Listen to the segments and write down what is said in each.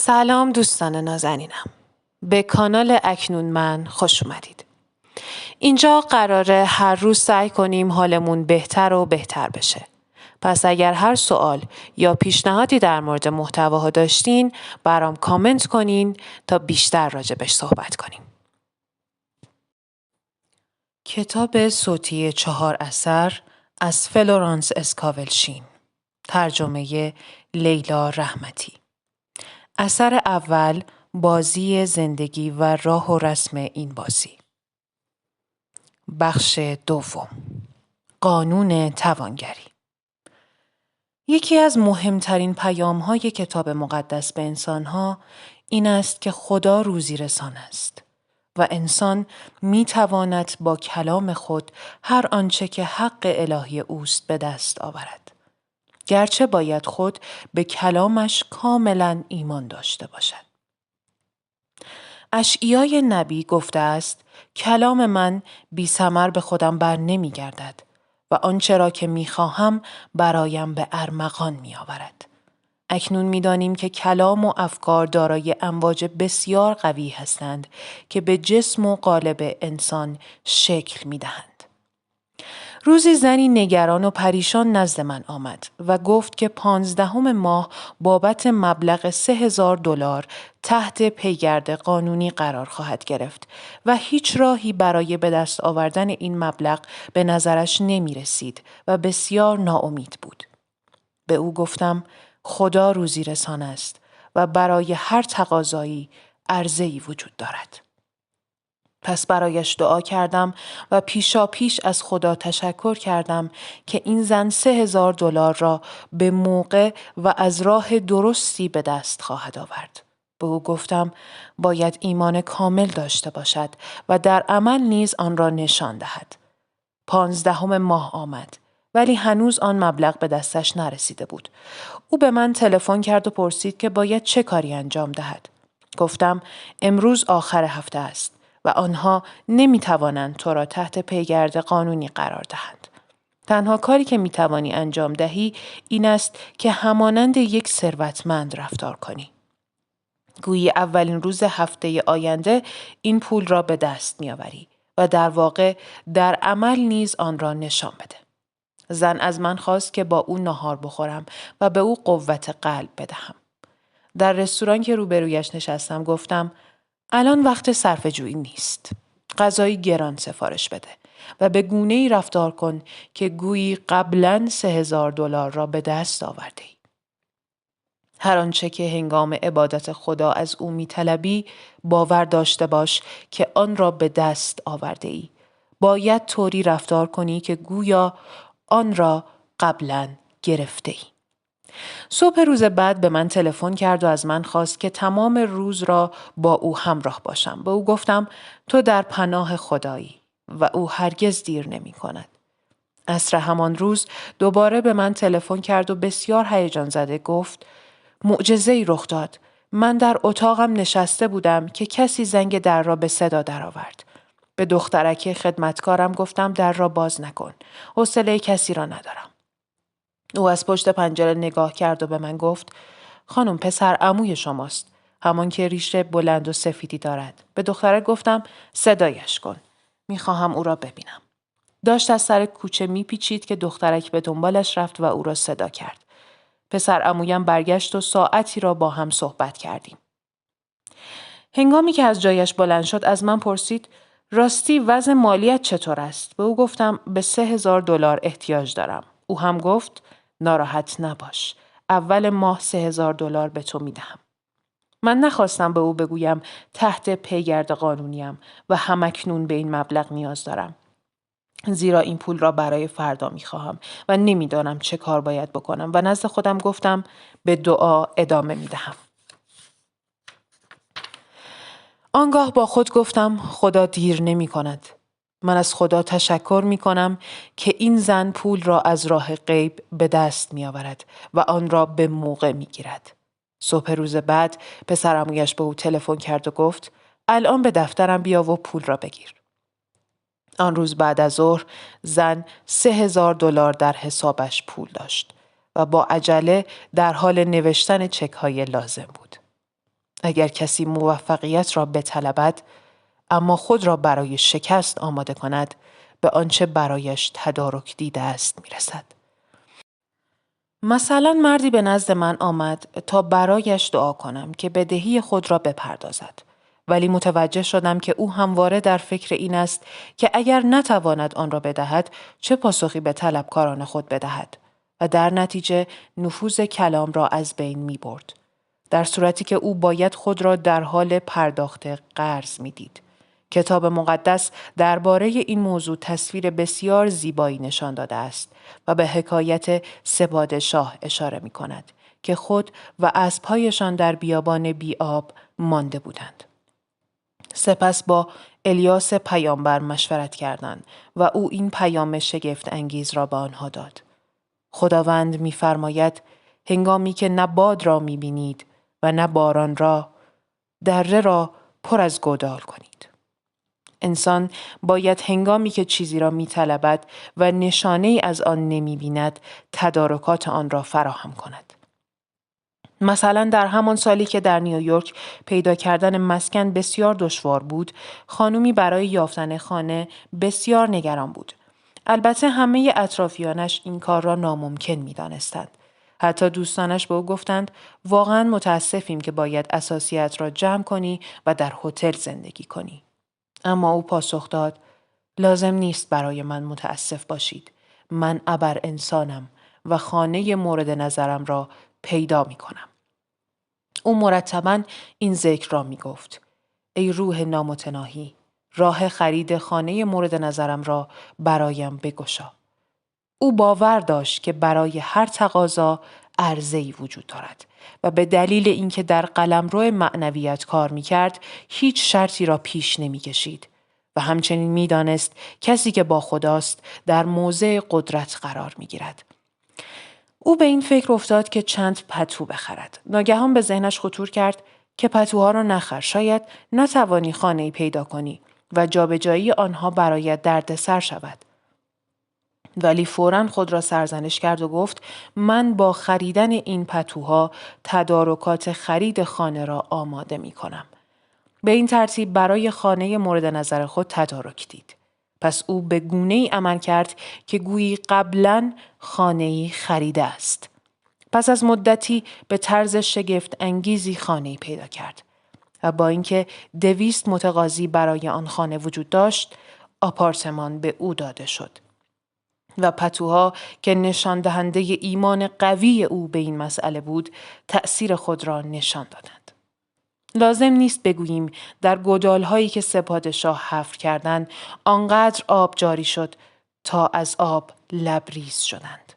سلام دوستان نازنینم. به کانال اکنون من خوش اومدید. اینجا قراره هر روز سعی کنیم حالمون بهتر و بهتر بشه. پس اگر هر سوال یا پیشنهادی در مورد محتواها داشتین برام کامنت کنین تا بیشتر راجبش صحبت کنیم. کتاب صوتی 4 اثر از فلورانس اسکاولشین. ترجمه لیلا رحمتی. اثر اول، بازی زندگی و راه و رسم این بازی. بخش دوم، قانون توانگری. یکی از مهمترین پیام‌های کتاب مقدس به انسان‌ها این است که خدا روزی‌رسان است و انسان می‌تواند با کلام خود هر آنچه که حق الهی اوست به دست آورد. گرچه باید خود به کلامش کاملاً ایمان داشته باشد. اشعیای نبی گفته است کلام من بی ثمر به خودم بر نمی گردد و آنچه را که می خواهم برایم به ارمغان می آورد. اکنون می دانیم که کلام و افکار دارای امواج بسیار قوی هستند که به جسم و قالب انسان شکل می دهند. روزی زنی نگران و پریشان نزد من آمد و گفت که 15 ماه بابت مبلغ $3000 تحت پیگرد قانونی قرار خواهد گرفت و هیچ راهی برای به دست آوردن این مبلغ به نظرش نمی رسید و بسیار ناامید بود. به او گفتم خدا روزی رسان است و برای هر تقاضایی عرضه‌ای وجود دارد. پس برایش دعا کردم و پیشا پیش از خدا تشکر کردم که این زن $3000 را به موقع و از راه درستی به دست خواهد آورد. به او گفتم باید ایمان کامل داشته باشد و در عمل نیز آن را نشان دهد. 15 ماه آمد ولی هنوز آن مبلغ به دستش نرسیده بود. او به من تلفن کرد و پرسید که باید چه کاری انجام دهد. گفتم امروز آخر هفته است و آنها نمیتوانند تو را تحت پیگرد قانونی قرار دهند. تنها کاری که میتوانی انجام دهی این است که همانند یک ثروتمند رفتار کنی. گویی اولین روز هفته آینده این پول را به دست میآوری و در واقع در عمل نیز آن را نشان بده. زن از من خواست که با او ناهار بخورم و به او قوت قلب بدهم. در رستوران که روبرویش نشستم گفتم الان وقت صرفه‌جویی نیست. غذای گران سفارش بده و به گونه‌ای رفتار کن که گویی قبلاً $3000 را به دست آورده ای. هر آنچه که هنگام عبادت خدا از او می‌طلبی باور داشته باش که آن را به دست آورده ای. باید طوری رفتار کنی که گویا آن را قبلاً گرفته ای. صبح روز بعد به من تلفن کرد و از من خواست که تمام روز را با او همراه باشم. به او گفتم تو در پناه خدایی و او هرگز دیر نمی کند. عصر همان روز دوباره به من تلفن کرد و بسیار هیجان زده گفت معجزه‌ای رخ داد. من در اتاقم نشسته بودم که کسی زنگ در را به صدا درآورد. به دخترک خدمتکارم گفتم در را باز نکن. حوصله کسی را ندارم. او از پشت پنجره نگاه کرد و به من گفت خانم پسر عموی شماست. همان که ریش بلند و سفیدی دارد. به دخترک گفتم صدایش کن. میخواهم او را ببینم. داشت از سر کوچه میپیچید که دخترک به دنبالش رفت و او را صدا کرد. پسر عمویم برگشت و ساعتی را با هم صحبت کردیم. هنگامی که از جایش بلند شد از من پرسید راستی وضع مالیت چطور است؟ به او گفتم به $3000 احتیاج دارم. او هم گفت ناراحت نباش. اول ماه $3000 به تو میدهم. من نخواستم به او بگویم تحت پیگرد قانونیم و همکنون به این مبلغ نیاز دارم. زیرا این پول را برای فردا میخواهم و نمیدانم چه کار باید بکنم و نزد خودم گفتم به دعا ادامه میدهم. آنگاه با خود گفتم خدا دیر نمی کند. من از خدا تشکر می کنم که این زن پول را از راه غیب به دست می آورد و آن را به موقع می گیرد. صبح روز بعد پسر عمویش به او تلفن کرد و گفت الان به دفترم بیا و پول را بگیر. آن روز بعد از ظهر زن $3000 در حسابش پول داشت و با عجله در حال نوشتن چک‌های لازم بود. اگر کسی موفقیت را بطلبد اما خود را برای شکست آماده کند، به آنچه برایش تدارک دیده است میرسد. مثلا مردی به نزد من آمد تا برایش دعا کنم که بدهی خود را بپردازد. ولی متوجه شدم که او همواره در فکر این است که اگر نتواند آن را بدهد، چه پاسخی به طلبکاران خود بدهد و در نتیجه نفوذ کلام را از بین می برد. در صورتی که او باید خود را در حال پرداخت قرض می دید. کتاب مقدس درباره این موضوع تصویر بسیار زیبایی نشان داده است و به حکایت سه پادشاه اشاره می کند که خود و اسب‌هایشان در بیابان بی‌آب مانده بودند. سپس با الیاس پیامبر مشورت کردند و او این پیام شگفت انگیز را به آنها داد. خداوند می‌فرماید هنگامی که نه باد را می‌بینید و نه باران را، دره را پر از گودال کنید. انسان باید هنگامی که چیزی را می‌طلبد و نشانه‌ای از آن نمی‌بیند، تدارکات آن را فراهم کند. مثلا در همان سالی که در نیویورک پیدا کردن مسکن بسیار دشوار بود، خانومی برای یافتن خانه بسیار نگران بود. البته همه اطرافیانش این کار را ناممکن می‌دانستند. حتی دوستانش به او گفتند واقعا متاسفیم که باید اساسیات را جمع کنی و در هتل زندگی کنی. اما او پاسخ داد لازم نیست برای من متاسف باشید. من ابر انسانم و خانه مورد نظرم را پیدا می کنم. او مرتباً این ذکر را می گفت. ای روح نامتناهی، راه خرید خانه مورد نظرم را برایم بگشا. او باور داشت که برای هر تقاضا عرضه‌ای وجود دارد و به دلیل اینکه در قلمرو معنویت کار می‌کرد، هیچ شرطی را پیش نمی‌کشید و همچنین می‌دانست کسی که با خداست در موضع قدرت قرار می‌گیرد. او به این فکر افتاد که چند پتو بخرد. ناگهان به ذهنش خطور کرد که پتوها را نخر، شاید نتوانی خانه‌ای پیدا کنی و جابجایی آنها برایت دردسر شود. ولی فوراً خود را سرزنش کرد و گفت من با خریدن این پتوها تدارکات خرید خانه را آماده می کنم. به این ترتیب برای خانه مورد نظر خود تدارک دید. پس او به گونه‌ای عمل کرد که گویی قبلاً خانه‌ای خریده است. پس از مدتی به طرز شگفت انگیزی خانه‌ای پیدا کرد و با اینکه 200 متقاضی برای آن خانه وجود داشت، آپارتمان به او داده شد. و پتوها که نشان دهنده ایمان قوی او به این مسئله بود، تأثیر خود را نشان دادند. لازم نیست بگوییم در گودال‌هایی که سه پادشاه حفر کردند، آنقدر آب جاری شد تا از آب لبریز شدند.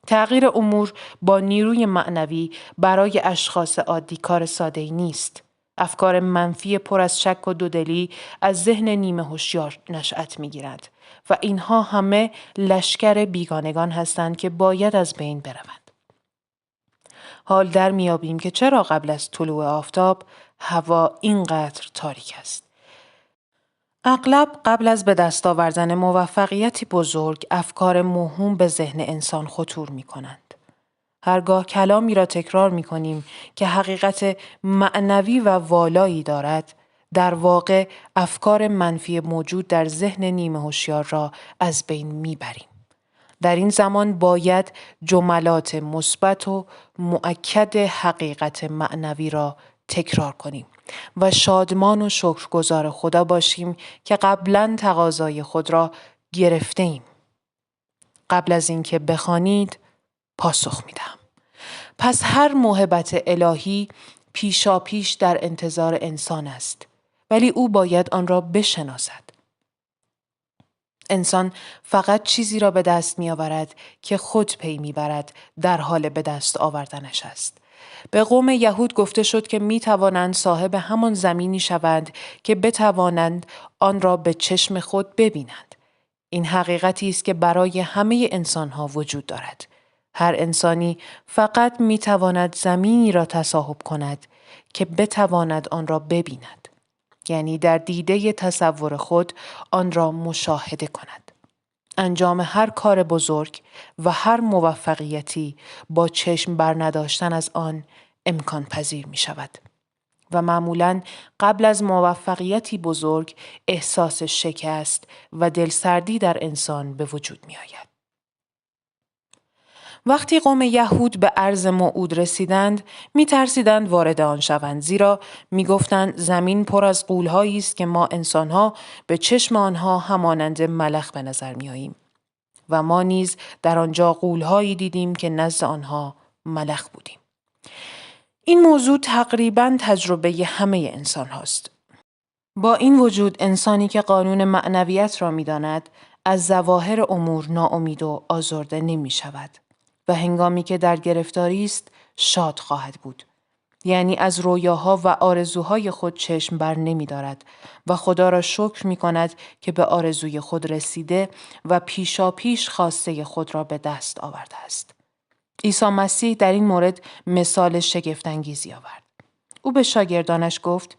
تغییر امور با نیروی معنوی برای اشخاص عادی کار ساده‌ای نیست. افکار منفی پر از شک و دودلی از ذهن نیمه هوشیار نشأت می‌گیرد و اینها همه لشکر بیگانگان هستند که باید از بین بروند. حال در میابیم که چرا قبل از طلوع آفتاب هوا اینقدر تاریک است. اغلب قبل از به دست آوردن موفقیتی بزرگ، افکار موهوم به ذهن انسان خطور می کنند. هرگاه کلامی را تکرار می کنیم که حقیقت معنوی و والایی دارد، در واقع افکار منفی موجود در ذهن نیمه هوشیار را از بین می بریم. در این زمان باید جملات مثبت و مؤکد حقیقت معنوی را تکرار کنیم و شادمان و شکرگزار خدا باشیم که قبلاً تقاضای خود را گرفته ایم. قبل از اینکه بخوانید پاسخ میدم. پس هر موهبت الهی پیشاپیش در انتظار انسان است، ولی او باید آن را بشناسد. انسان فقط چیزی را به دست می آورد که خود پی می برد در حال به دست آوردنش است. به قوم یهود گفته شد که می توانند صاحب همان زمینی شوند که بتوانند آن را به چشم خود ببینند. این حقیقتی است که برای همه انسانها وجود دارد. هر انسانی فقط می تواند زمینی را تصاحب کند که بتواند آن را ببیند. یعنی در دیده تصور خود آن را مشاهده کند. انجام هر کار بزرگ و هر موفقیتی با چشم بر نداشتن از آن امکان پذیر می شود. و معمولاً قبل از موفقیتی بزرگ احساس شکست و دلسردی در انسان به وجود می آید. وقتی قوم یهود به ارض موعود رسیدند، می ترسیدند وارد آن شوند، زیرا می گفتند زمین پر از غول‌هایی است که ما انسانها به چشم آنها همانند ملخ به نظر می آییم. و ما نیز در آنجا غول‌هایی دیدیم که نزد آنها ملخ بودیم. این موضوع تقریباً تجربه همه انسان هاست. با این وجود انسانی که قانون معنویت را می داند، از ظواهر امور ناامید و آزرده نمی شود و هنگامی که در گرفتاری است شاد خواهد بود. یعنی از رویاها و آرزوهای خود چشم بر نمی دارد و خدا را شکر می کند که به آرزوی خود رسیده و پیشا پیش خواسته خود را به دست آورده است. عیسی مسیح در این مورد مثال شگفت‌انگیزی آورد. او به شاگردانش گفت: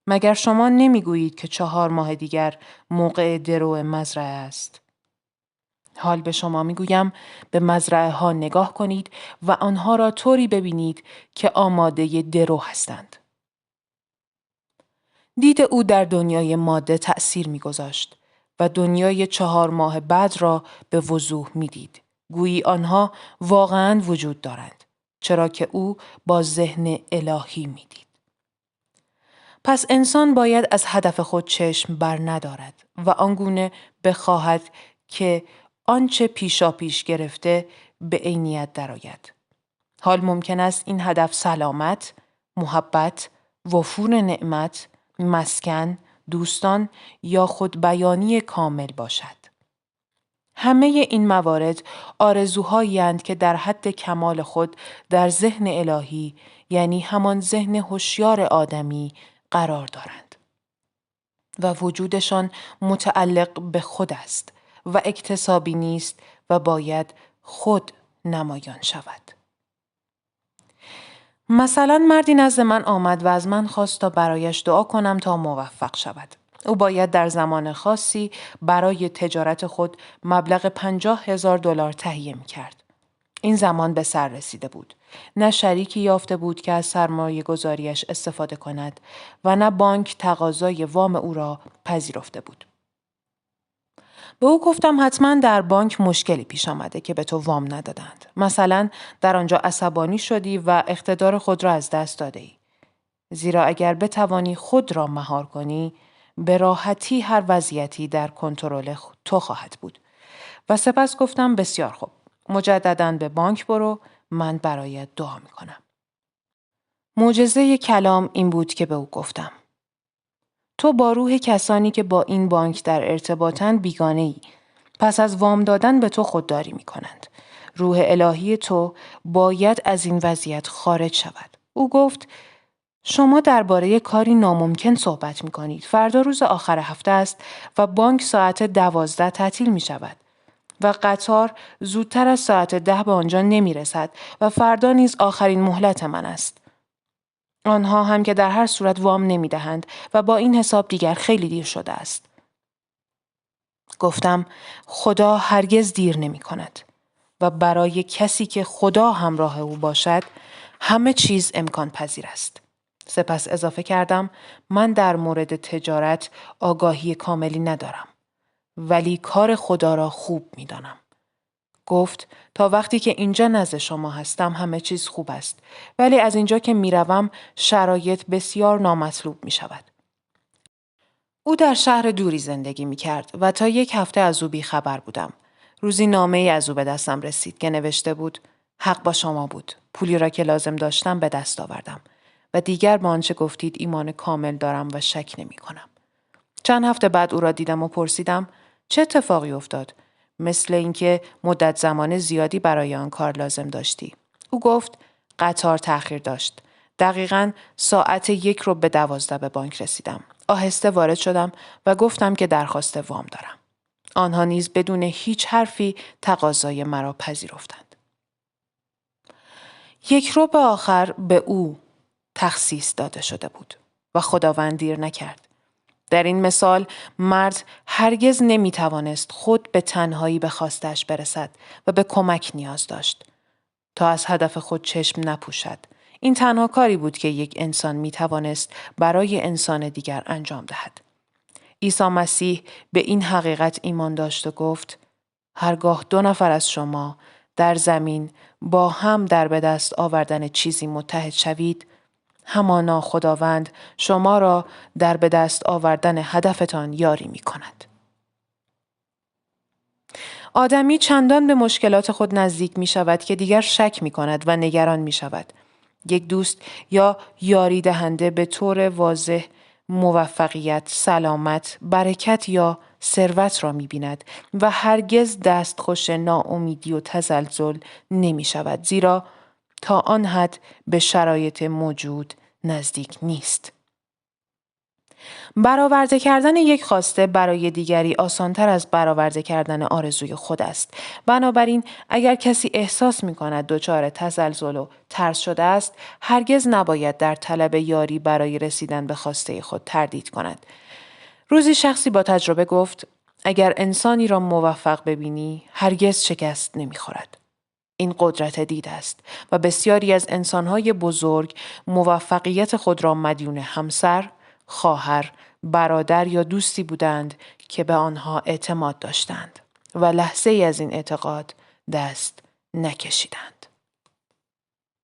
مگر شما نمیگویید که 4 ماه دیگر موقع درو مزرعه است؟ حال به شما میگویم به مزرعه ها نگاه کنید و آنها را طوری ببینید که آماده درو هستند. دید او در دنیای ماده تأثیر میگذاشت و دنیای 4 ماه بعد را به وضوح میدید. گویی آنها واقعاً وجود دارند، چرا که او با ذهن الهی میدید. پس انسان باید از هدف خود چشم بر ندارد و آنگونه بخواهد که آنچه پیشا پیش گرفته به عینیت درآید. حال ممکن است این هدف سلامت، محبت، وفور نعمت، مسکن، دوستان یا خود بیانی کامل باشد. همه این موارد آرزوهایی اند که در حد کمال خود در ذهن الهی، یعنی همان ذهن هوشیار آدمی، قرار دارند و وجودشان متعلق به خود است و اکتسابی نیست و باید خود نمایان شود. مثلا مردی نزد من آمد و از من خواست تا برایش دعا کنم تا موفق شود. او باید در زمان خاصی برای تجارت خود مبلغ $50,000 تهیه می کرد. این زمان به سر رسیده بود. نه شریکی یافته بود که از سرمایه گذاریش استفاده کند و نه بانک تقاضای وام او را پذیرفته بود. به او گفتم حتما در بانک مشکلی پیش آمده که به تو وام ندادند. مثلا در آنجا عصبانی شدی و اقتدار خود را از دست داده ای. زیرا اگر بتوانی خود را مهار کنی، به راحتی هر وضعیتی در کنترل تو خواهد بود. و سپس گفتم بسیار خوب. مجدداً به بانک برو، من برایت دعا میکنم. معجزه کلام این بود که به او گفتم: تو با روح کسانی که با این بانک در ارتباطن بیگانه ای. پس از وام دادن به تو خودداری می کنند. روح الهی تو باید از این وضعیت خارج شود. او گفت: شما درباره کاری ناممکن صحبت می کنید. فردا روز آخر هفته است و بانک ساعت 12 تعطیل می شود. و قطار زودتر از ساعت 10 به آنجا نمی رسد و فردا نیز آخرین مهلت من است. آنها هم که در هر صورت وام نمی دهند و با این حساب دیگر خیلی دیر شده است. گفتم خدا هرگز دیر نمی کند و برای کسی که خدا همراه او باشد همه چیز امکان پذیر است. سپس اضافه کردم من در مورد تجارت آگاهی کاملی ندارم، ولی کار خدا را خوب می دانم. گفت تا وقتی که اینجا نزد شما هستم همه چیز خوب است، ولی از اینجا که می روم شرایط بسیار نامطلوب می شود. او در شهر دوری زندگی می کرد و تا 1 هفته از او بی خبر بودم. روزی نامه‌ای از او به دستم رسید که نوشته بود: حق با شما بود. پولی را که لازم داشتم به دست آوردم و دیگر به آنچه گفتید ایمان کامل دارم و شک نمی کنم. چند هفته بعد او را دیدم و پرسیدم چه اتفاقی افتاد؟ مثل اینکه مدت زمان زیادی برای آن کار لازم داشتی. او گفت قطار تأخیر داشت. دقیقاً ساعت 11:50 به بانک رسیدم. آهسته وارد شدم و گفتم که درخواست وام دارم. آنها نیز بدون هیچ حرفی تقاضای مرا پذیرفتند. 1 ربع آخر به او تخصیص داده شده بود و خداوند دیر نکرد. در این مثال مرد هرگز نمیتوانست خود به تنهایی به خواستش برسد و به کمک نیاز داشت تا از هدف خود چشم نپوشد. این تنها کاری بود که یک انسان می توانست برای انسان دیگر انجام دهد. عیسی مسیح به این حقیقت ایمان داشت و گفت: هرگاه 2 نفر از شما در زمین با هم در به دست آوردن چیزی متحد شوید، همانا خداوند شما را در به دست آوردن هدفتان یاری می کند. آدمی چندان به مشکلات خود نزدیک می شود که دیگر شک می کند و نگران می شود. یک دوست یا یاری دهنده به طور واضح موفقیت، سلامت، برکت یا ثروت را می بیند و هرگز دستخوش ناامیدی و تزلزل نمی شود، زیرا تا آن حد به شرایط موجود نزدیک نیست. برآورده کردن یک خواسته برای دیگری آسان‌تر از برآورده کردن آرزوی خود است. بنابراین اگر کسی احساس می‌کند دچار تزلزل و ترس شده است، هرگز نباید در طلب یاری برای رسیدن به خواسته خود تردید کند. روزی شخصی با تجربه گفت: اگر انسانی را موفق ببینی، هرگز شکست نمی‌خورد. این قدرت دید است و بسیاری از انسان‌های بزرگ موفقیت خود را مدیون همسر، خواهر، برادر یا دوستی بودند که به آنها اعتماد داشتند و لحظه‌ای از این اعتقاد دست نکشیدند.